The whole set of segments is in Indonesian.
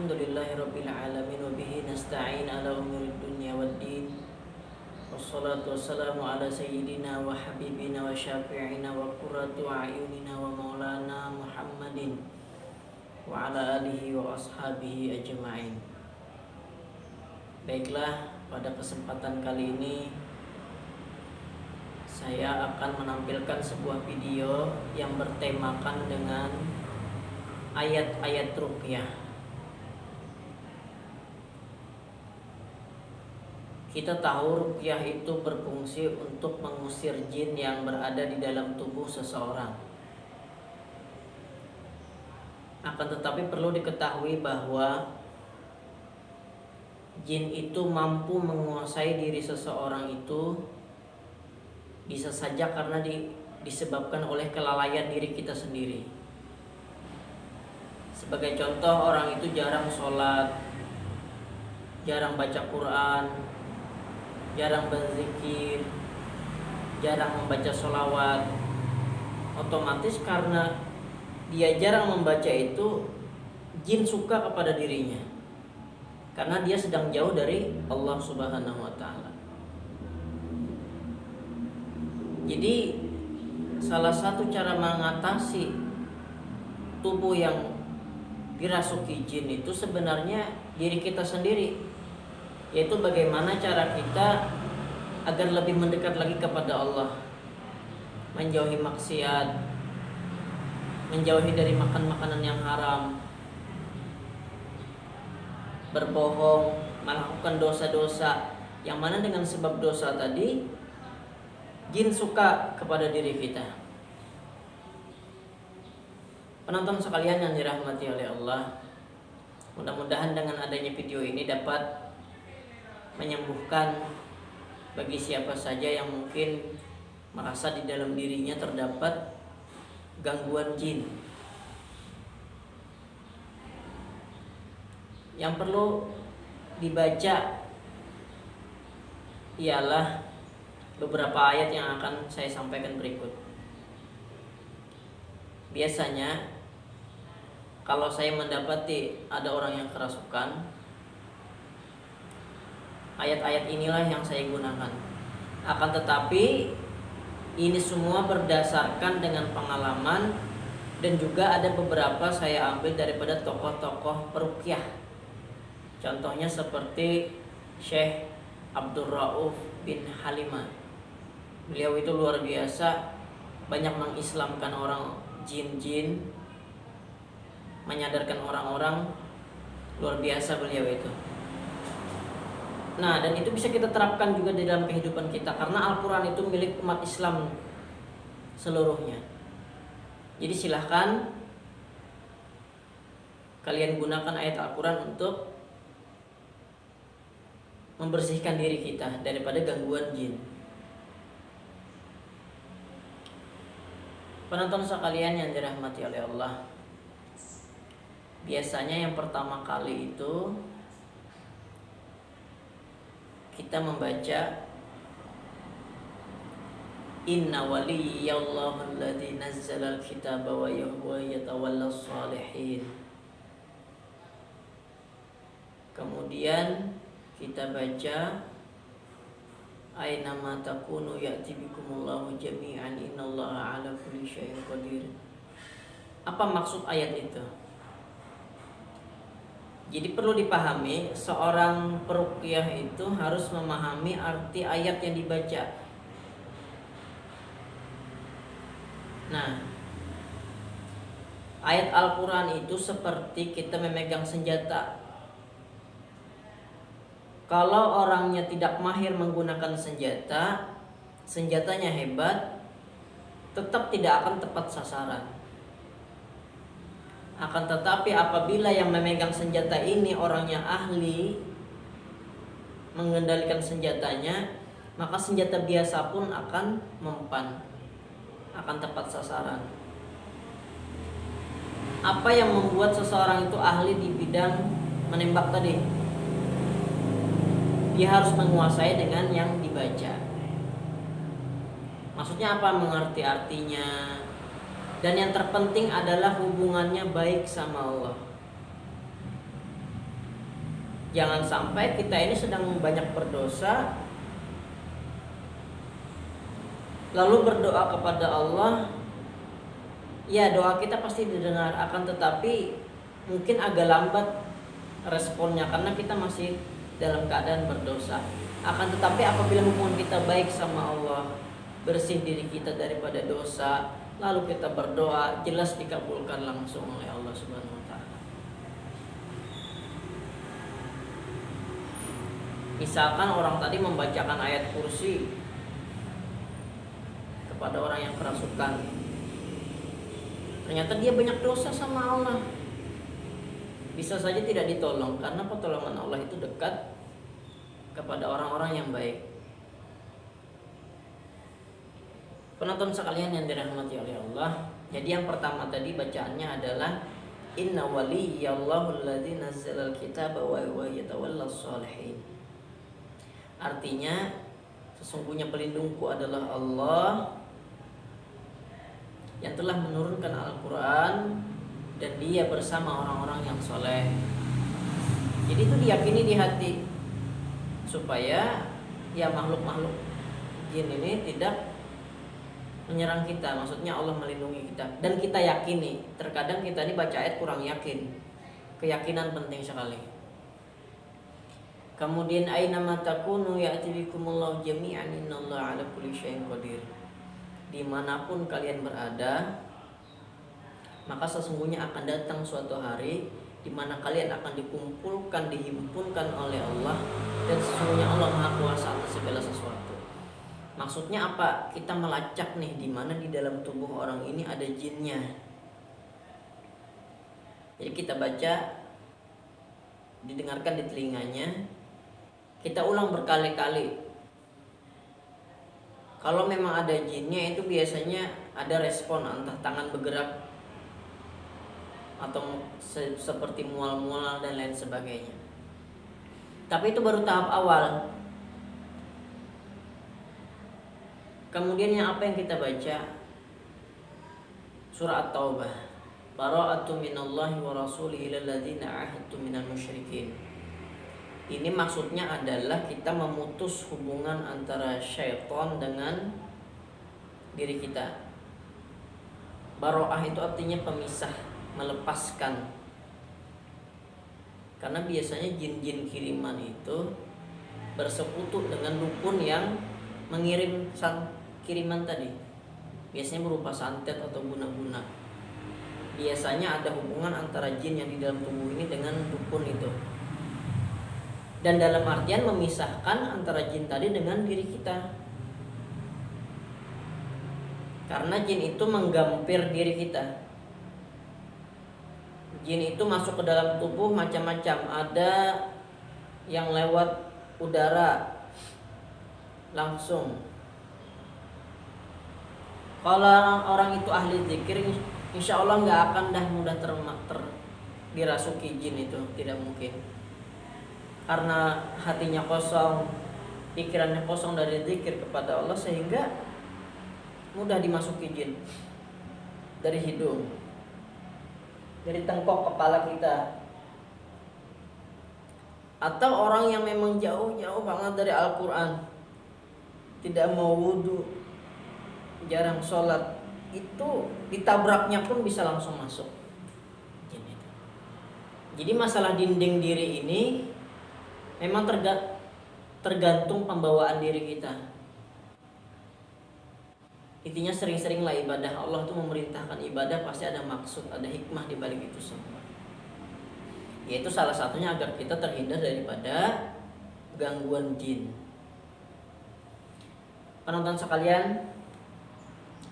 Alhamdulillahirabbil alamin wa bihi nasta'in ala umuri dunya waddin. Wassalatu wassalamu ala sayyidina wa habibina wa syafi'ina wa qurratu a'yunina wa maulana Muhammadin wa ala alihi wa ashabihi ajma'in. Baiklah, pada kesempatan kali ini saya akan menampilkan sebuah video yang bertemakan dengan ayat-ayat ruqyah. Kita tahu ruqyah itu berfungsi untuk mengusir jin yang berada di dalam tubuh seseorang. Akan tetapi perlu diketahui bahwa jin itu mampu menguasai diri seseorang itu bisa saja karena disebabkan oleh kelalaian diri kita sendiri. Sebagai contoh, orang itu jarang sholat, jarang baca Quran, jarang berzikir, jarang membaca sholawat. Otomatis karena dia jarang membaca itu, jin suka kepada dirinya karena dia sedang jauh dari Allah Subhanahu wa ta'ala. Jadi salah satu cara mengatasi tubuh yang dirasuki jin itu sebenarnya diri kita sendiri, yaitu bagaimana cara kita agar lebih mendekat lagi kepada Allah, menjauhi maksiat, menjauhi dari makan makanan yang haram, berbohong, melakukan dosa-dosa yang mana dengan sebab dosa tadi jin suka kepada diri kita. Penonton sekalian yang dirahmati oleh Allah, mudah-mudahan dengan adanya video ini dapat menyembuhkan bagi siapa saja yang mungkin merasa di dalam dirinya terdapat gangguan jin. Yang perlu dibaca ialah beberapa ayat yang akan saya sampaikan berikut. Biasanya kalau saya mendapati ada orang yang kerasukan, ayat-ayat inilah yang saya gunakan. Akan tetapi ini semua berdasarkan dengan pengalaman dan juga ada beberapa saya ambil daripada tokoh-tokoh peruqyah. Contohnya seperti Syekh Abdul Rauf bin Halimah. Beliau itu luar biasa, banyak mengislamkan orang jin-jin, menyadarkan orang-orang, luar biasa beliau itu. Nah, dan itu bisa kita terapkan juga di dalam kehidupan kita karena Al-Quran itu milik umat Islam seluruhnya. Jadi silahkan kalian gunakan ayat Al-Quran untuk membersihkan diri kita daripada gangguan jin. Penonton sekalian yang dirahmati oleh Allah, biasanya yang pertama kali itu kita membaca Inna waliyallahu alladzi nazzala al-kitaba wa huwa yatawallas shalihin. Kemudian kita baca aina ma takunu ya'ti bikumullahu jami'an innallaha 'ala kulli syai'in qadir. Apa maksud ayat itu? Jadi perlu dipahami, seorang peruqyah itu harus memahami arti ayat yang dibaca. Nah, ayat Al-Quran itu seperti kita memegang senjata. Kalau orangnya tidak mahir menggunakan senjata, senjatanya hebat, tetap tidak akan tepat sasaran. Akan tetapi apabila yang memegang senjata ini orangnya ahli mengendalikan senjatanya, maka senjata biasa pun akan mempan, akan tepat sasaran. Apa yang membuat seseorang itu ahli di bidang menembak tadi? Dia harus menguasai dengan yang dibaca. Maksudnya apa? Mengerti artinya. Dan yang terpenting adalah hubungannya baik sama Allah. Jangan sampai kita ini sedang banyak berdosa lalu berdoa kepada Allah. Ya, doa kita pasti didengar, akan tetapi mungkin agak lambat responnya karena kita masih dalam keadaan berdosa. Akan tetapi apabila hubungan kita baik sama Allah, bersih diri kita daripada dosa, lalu kita berdoa, jelas dikabulkan langsung oleh Allah Subhanahu wa taala. Misalkan orang tadi membacakan ayat kursi kepada orang yang kerasukan, ternyata dia banyak dosa sama Allah, bisa saja tidak ditolong karena pertolongan Allah itu dekat kepada orang-orang yang baik. Penonton sekalian yang dirahmati oleh Allah, jadi yang pertama tadi bacaannya adalah inna waliyallahu alladzi nazzalal kitaba wa huwa yatawallas shalihin. Artinya sesungguhnya pelindungku adalah Allah yang telah menurunkan Al-Quran dan dia bersama orang-orang yang soleh. Jadi itu diyakini di hati supaya ya makhluk-makhluk jin ini tidak menyerang kita. Maksudnya Allah melindungi kita dan kita yakini. Terkadang kita ini baca ayat kurang yakin. Keyakinan penting sekali. Kemudian aina ma takunu ya'ti bikumullahu jami'an innallaha 'ala kulli syai'in qadir. Dimanapun kalian berada, maka sesungguhnya akan datang suatu hari di mana kalian akan dikumpulkan, dihimpunkan oleh Allah, dan sesungguhnya Allah Maha Kuasa atas segala sesuatu. Maksudnya apa? Kita melacak nih di mana di dalam tubuh orang ini ada jinnya. Jadi kita baca, didengarkan di telinganya, kita ulang berkali-kali. Kalau memang ada jinnya itu biasanya ada respon, entah tangan bergerak atau seperti mual-mual dan lain sebagainya. Tapi itu baru tahap awal. Kemudian yang apa yang kita baca? Surah At-Taubah. Bara'atu minallahi wa rasulihi ilal ladzina ahadtum minal musyrikin. Ini maksudnya adalah kita memutus hubungan antara syaitan dengan diri kita. Baro'ah itu artinya pemisah, melepaskan. Karena biasanya jin-jin kiriman itu bersekutu dengan dukun yang mengirim kiriman tadi. Biasanya berupa santet atau guna-guna. Biasanya ada hubungan antara jin yang di dalam tubuh ini dengan dukun itu. Dan dalam artian memisahkan antara jin tadi dengan diri kita. Karena jin itu menggampir diri kita. Jin itu masuk ke dalam tubuh macam-macam. Ada yang lewat udara langsung. Kalau orang itu ahli zikir, insya Allah nggak akan mudah dirasuki jin itu, tidak mungkin. Karena hatinya kosong, pikirannya kosong dari zikir kepada Allah, sehingga mudah dimasuki jin dari hidung, dari tengkok kepala kita. Atau orang yang memang jauh-jauh banget dari Al-Quran, tidak mau wudhu, jarang sholat, itu ditabraknya pun bisa langsung masuk jin itu. Jadi masalah dinding diri ini memang tergantung pembawaan diri kita. Intinya sering-seringlah ibadah. Allah itu memerintahkan ibadah pasti ada maksud, ada hikmah di balik itu semua. Yaitu salah satunya agar kita terhindar daripada gangguan jin. Penonton sekalian,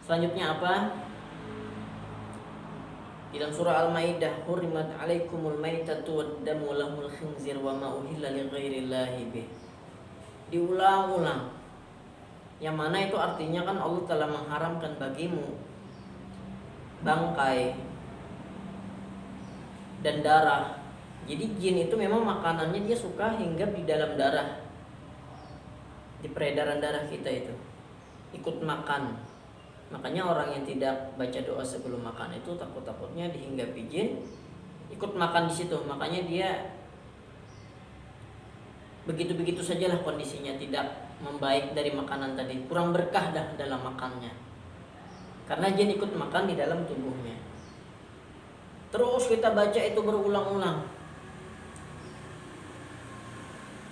selanjutnya apa? Di dalam surah Al-Maidah, hurrimat 'alaikumul maitatu wad-damu wa lahmul khinzir wa ma uhilla li ghairillahi bih. Diulang-ulang. Yang mana itu artinya kan Allah telah mengharamkan bagimu bangkai dan darah. Jadi jin itu memang makanannya dia suka hinggap di dalam darah. Di peredaran darah kita itu ikut makan. Makanya orang yang tidak baca doa sebelum makan itu takut-takutnya dihinggapi jin, ikut makan di situ. Makanya dia begitu-begitu sajalah kondisinya, tidak membaik dari makanan tadi, kurang berkah dah dalam makannya, karena jin ikut makan di dalam tubuhnya. Terus kita baca itu berulang-ulang,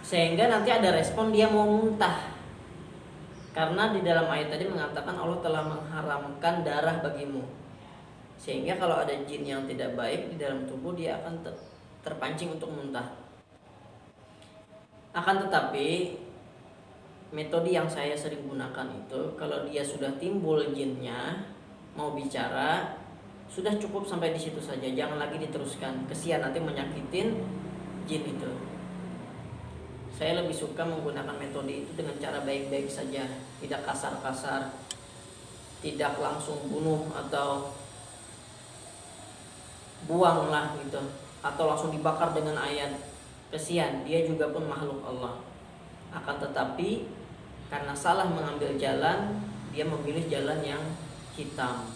sehingga nanti ada respon dia mau muntah. Karena di dalam ayat tadi mengatakan Allah telah mengharamkan darah bagimu, sehingga kalau ada jin yang tidak baik di dalam tubuh, dia akan terpancing untuk muntah. Akan tetapi metode yang saya sering gunakan itu, kalau dia sudah timbul jinnya mau bicara, sudah cukup sampai di situ saja, jangan lagi diteruskan. Kesian nanti menyakitin jin itu. Saya lebih suka menggunakan metode itu dengan cara baik-baik saja, tidak kasar-kasar, tidak langsung bunuh atau buang lah gitu, atau langsung dibakar dengan ayat. Kesian, dia juga pun makhluk Allah. Akan tetapi karena salah mengambil jalan, dia memilih jalan yang hitam.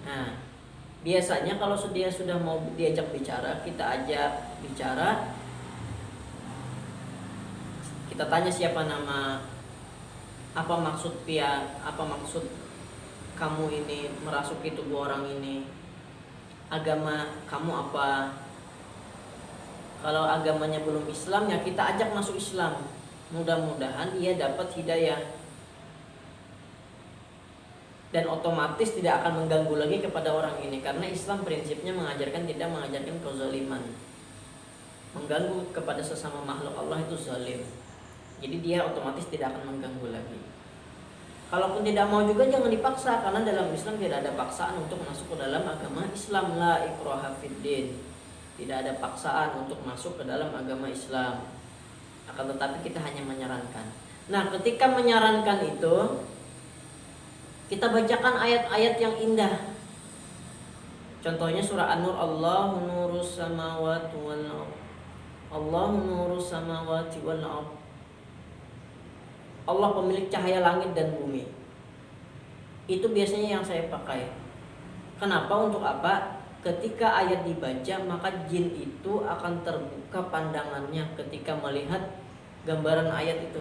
Nah, biasanya kalau dia sudah mau diajak bicara, kita ajak bicara, kita tanya siapa nama, apa maksud apa maksud kamu ini merasuki tubuh orang ini, agama kamu apa. Kalau agamanya belum Islam, ya kita ajak masuk Islam, mudah-mudahan ia dapat hidayah dan otomatis tidak akan mengganggu lagi kepada orang ini, karena Islam prinsipnya mengajarkan, tidak mengajarkan kezaliman. Mengganggu kepada sesama makhluk Allah itu zalim, jadi dia otomatis tidak akan mengganggu lagi. Kalaupun tidak mau juga jangan dipaksa, karena dalam Islam tidak ada paksaan untuk masuk ke dalam agama Islam. La ikraha fiddin, tidak ada paksaan untuk masuk ke dalam agama Islam. Akan tetapi kita hanya menyarankan. Nah, ketika menyarankan itu, kita bacakan ayat-ayat yang indah. Contohnya surah An-Nur, Allahu nurus samawati wal ardh. Allahu nurus samawati wal ardh. Allah pemilik cahaya langit dan bumi. Itu biasanya yang saya pakai. Kenapa? Untuk apa? Ketika ayat dibaca, maka jin itu akan terbuka pandangannya ketika melihat gambaran ayat itu.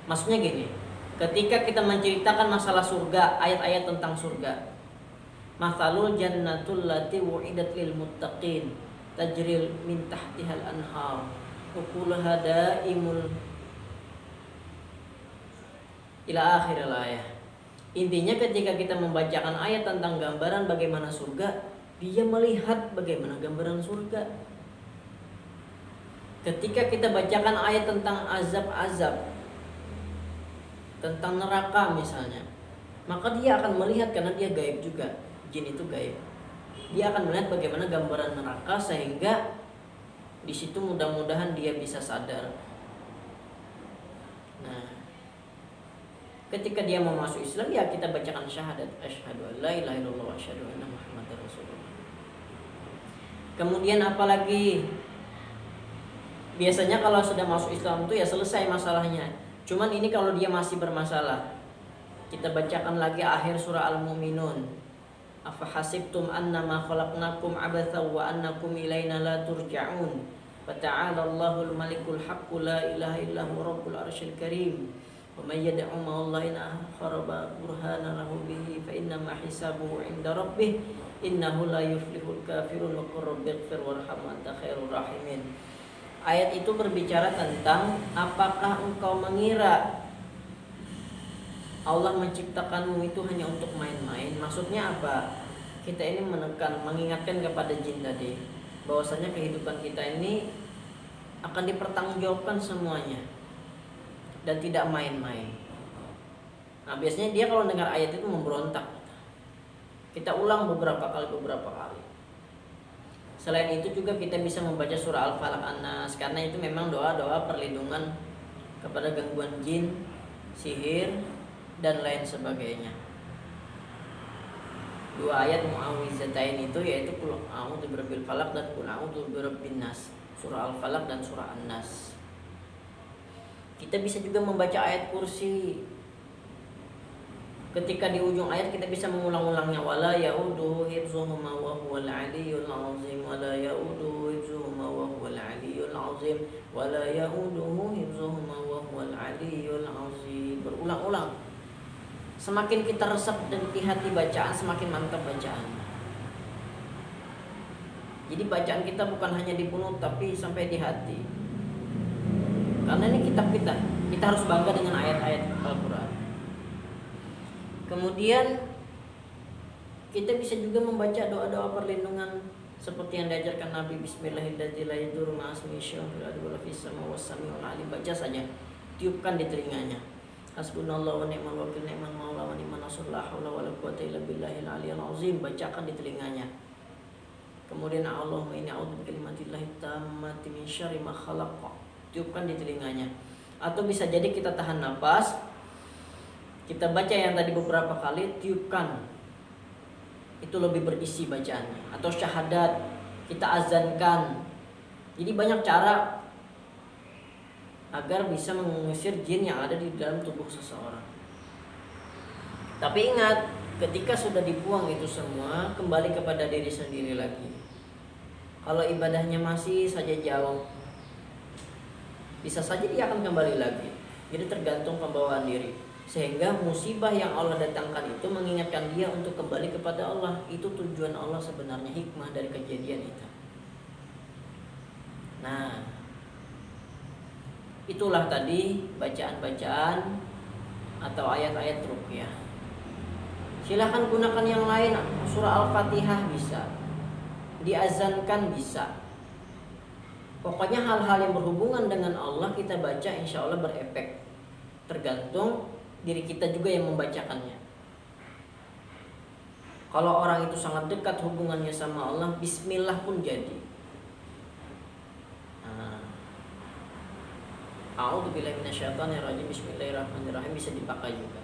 Maksudnya gini, ketika kita menceritakan masalah surga, ayat-ayat tentang surga, mathalul jannatul lati wu'idat lil muttaqin tajril min tahtihal anhar ukuluha daimul ila akhiril ayat. Intinya ketika kita membacakan ayat tentang gambaran bagaimana surga, dia melihat bagaimana gambaran surga. Ketika kita bacakan ayat tentang azab-azab, tentang neraka misalnya, maka dia akan melihat, karena dia gaib juga. Jin itu gaib. Dia akan melihat bagaimana gambaran neraka, sehingga di situ mudah-mudahan dia bisa sadar. Nah, ketika dia mau masuk Islam, ya kita bacakan syahadat, asyhadu an la ilaha illallah wa asyhadu anna muhammadar rasulullah. Kemudian apalagi, biasanya kalau sudah masuk Islam itu ya selesai masalahnya. Cuman ini kalau dia masih bermasalah, kita bacakan lagi akhir surah Al-Mu'minun. Afa hasibtum annama khalaqnakum abatha wa annakum ilaina la turja'un. Fata'ala Allahul malikul haqqu la ilaha illa huwa rabbul arsyil karim. Wa may yad'u ma'allahi akharaba burhana lahu bihi fa inna ma hisabuhu 'inda rabbih innahu la yuflihul kafirun wa qur rabbighfir warham anta khairur rahimin. Ayat itu berbicara tentang apakah engkau mengira Allah menciptakanmu itu hanya untuk main-main. Maksudnya apa? Kita ini mengingatkan kepada jin tadi, bahwasanya kehidupan kita ini akan dipertanggungjawabkan semuanya dan tidak main-main. Nah, biasanya dia kalau dengar ayat itu memberontak. Kita ulang beberapa kali. Selain itu juga kita bisa membaca surah Al-Falaq, An-Nas, karena itu memang doa-doa perlindungan kepada gangguan jin, sihir, dan lain sebagainya. Dua ayat mu'awwizatain itu yaitu qul a'udzu birabbil falaq dan qul a'udzu birabbin nas, surah Al-Falaq dan surah An-Nas. Kita bisa juga membaca ayat kursi. Ketika di ujung ayat kita bisa mengulang-ulangnya, wala ya'uduhu hifzuhuma wa huwal 'aliyyul 'azim, wala ya'uduhu hifzuhuma wa huwal 'aliyyul azim wa la ya'uduhu hifdzuhuma wa huwal 'aliyyul 'azim. Berulang-ulang. Semakin kita resap di hati bacaan, semakin mantap bacaan. Jadi bacaan kita bukan hanya di mulut tapi sampai di hati. Karena ini kitab kita harus bangga dengan ayat-ayat Al-Quran. Kemudian kita bisa juga membaca doa-doa perlindungan seperti yang diajarkan Nabi, Bismillahirrahmanirrahim, baca saja, tiupkan di telinganya. Hasbunallahu wa ni'mal wakil, ni'mal maula wa ni'man nasr, la haula wala quwwata illa billahil aliyyil azim, bacakan di telinganya. Kemudian Allahumma inni a'udzu bikalimatillahi tammati min syarri ma khalaq, tiupkan di telinganya. Atau bisa jadi kita tahan nafas, kita baca yang tadi beberapa kali, tiupkan, itu lebih berisi bacaannya. Atau syahadat, kita azankan. Jadi banyak cara agar bisa mengusir jin yang ada di dalam tubuh seseorang. Tapi ingat, ketika sudah dibuang itu semua, kembali kepada diri sendiri lagi. Kalau ibadahnya masih saja jauh, bisa saja dia akan kembali lagi. Jadi tergantung pembawaan diri. Sehingga musibah yang Allah datangkan itu mengingatkan dia untuk kembali kepada Allah. Itu tujuan Allah sebenarnya, hikmah dari kejadian itu. Nah, itulah tadi bacaan-bacaan atau ayat-ayat ruqyah. Silahkan gunakan yang lain, surah Al-Fatihah bisa, diazankan bisa. Pokoknya hal-hal yang berhubungan dengan Allah kita baca, insya Allah berefek. Tergantung diri kita juga yang membacakannya. Kalau orang itu sangat dekat hubungannya sama Allah, bismillah pun jadi. A'udzubillahi minasyaitonirrajim, bismillahirrahmanirrahim bisa dipakai juga.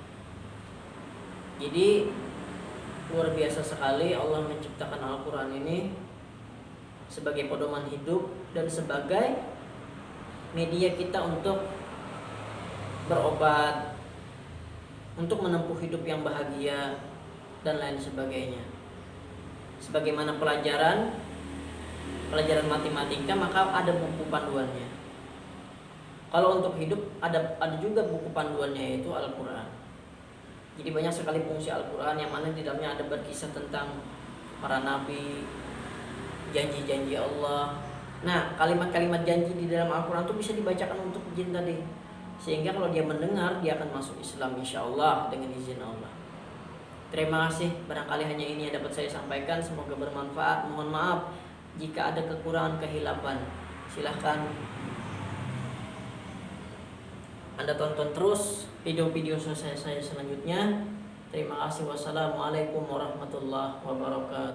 Jadi luar biasa sekali Allah menciptakan Al-Quran ini sebagai pedoman hidup dan sebagai media kita untuk berobat, untuk menempuh hidup yang bahagia dan lain sebagainya. Sebagaimana pelajaran matematika, maka ada buku panduannya. Kalau untuk hidup ada juga buku panduannya, yaitu Al-Quran. Jadi banyak sekali fungsi Al-Quran yang mana di dalamnya ada berkisah tentang para nabi, janji-janji Allah. Nah, kalimat-kalimat janji di dalam Al-Quran itu bisa dibacakan untuk jin tadi. Sehingga kalau dia mendengar, dia akan masuk Islam insya Allah dengan izin Allah. Terima kasih, barangkali hanya ini yang dapat saya sampaikan. Semoga bermanfaat. Mohon maaf jika ada kekurangan kehilapan. Silahkan Anda tonton terus video-video saya selanjutnya. Terima kasih. Wassalamualaikum warahmatullahi wabarakatuh.